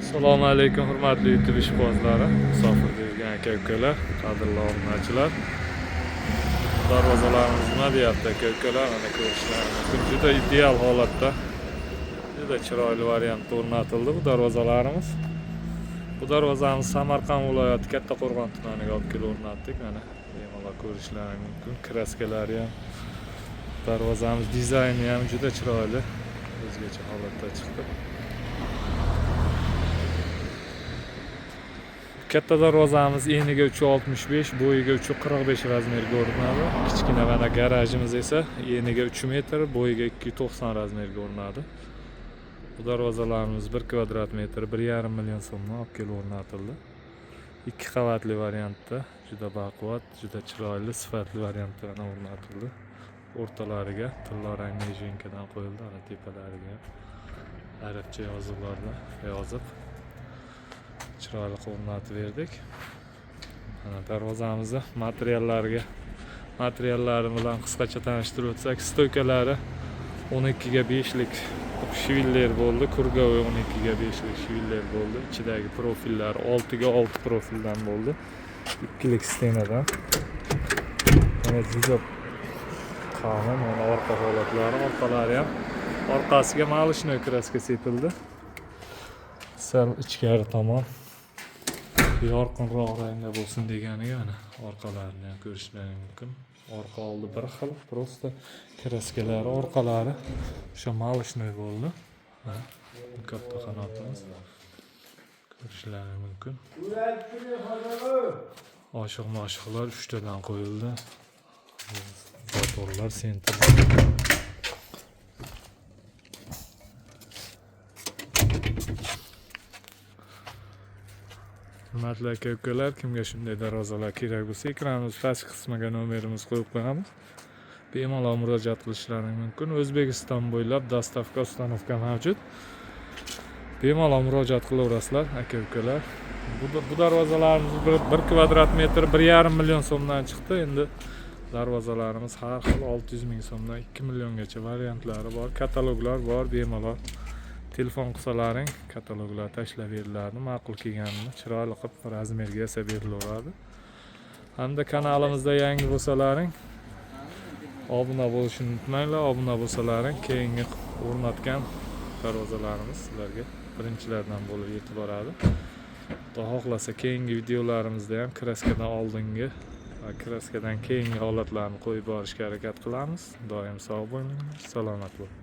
Assalomu alaykum hurmatli YouTube ishqibozlari, musofirda yurgan aka-ukalar, qadrli obunachilar. Darvozalarimiz nima deyapti aka-ukalar? Mana ko'rishlaringiz mumkin. Juda ideal holatda, juda chiroyli variantda o'rnatildi bu darvozalarimiz. Bu darvozamiz Samarqand viloyati Kattaqo'rg'on tumaniga olib kelib o'rnatdik. Mana bemalol ko'rishlaringiz mumkin. Kraskalari ham, darvozamiz dizayni ham juda chiroyli, o'zgacha holatda chiqdi. Katta darvozamiz eniga 365, bo'yiga 345 razmerga o'rnadi. Kichkina mana garajimiz esa eniga 3 metr, bo'yiga 290 razmerga o'rnadi. Bu darvozalarimiz 1 kvadrat metr 1,5 million so'mdan olib kelib o'rnatildi. 2 qavatli variantda, juda baquvvat, juda chiroyli, sifatli variantda o'rnatildi. O'rtalariga tilla rang nejinkadan qo'yildi, ana tepalariga arabcha yozuvlarda yozib chiroyli o'rnatib berdik. Mana darvozamizni materiallari bilan qisqacha tanishtirib o'tsak, stoykalari 12 ga 5 lik shiviller bo'ldi, kurgovoy 12 ga 5 lik shiviller bo'ldi. Ichidagi profillar 6 ga 6 profildan bo'ldi. 2 lik stenadan. Mana juda qalin, mana orqa holatlari, orqalari ham orqasiga malishnoy kraska sepildi. Sal ichkari tomon yorqinroq rangda bo'lsin deganiga mana orqalarini ham ko'rishlaringiz mumkin. Orqa oldi bir xil, prosta kraskalari orqalari o'sha malishnoy bo'ldi. Katta qanotimiz ko'rishlaringiz mumkin. Oshiq-moshiqlar 3 tadan qo'yildi. Motorlar sentr. Hurmatli aka-ukalar, kimga shunday darvozalar kerak bo'lsa, ekranimiz pastki qismiga nomerimiz qo'yib qo'yamiz. Bemalol murojaat qilishlaringiz mumkin. O'zbekiston bo'ylab dostavka, ustanovka mavjud. Bemalol murojaat qilaverasizlar aka-ukalar. Bu darvozalarimiz 1 kvadrat metr 1,5 million so'mdan chiqdi. Endi darvozalarimiz har xil 600 ming so'mdan 2 milliongacha variantlari bor, kataloglar bor. Bemalol telefon qilsalaring kataloglar tashlab beriladi, ma'qul kelganini chiroyli qilib razmerga yasab berilaveradi. Hamda kanalimizda yangi bo'lsalaring obuna bo'lishni unutmanglar. Obuna bo'lsalaring keyingi o'rnatgan darvozalarimiz sizlarga birinchilardan bo'lib yetib boradi. Xudo xohlasa keyingi videolarimizda ham kraskadan oldingi va kraskadan keyingi holatlarni qo'yib borishga harakat qilamiz. Doim sog' bo'ling, salomat bo'ling.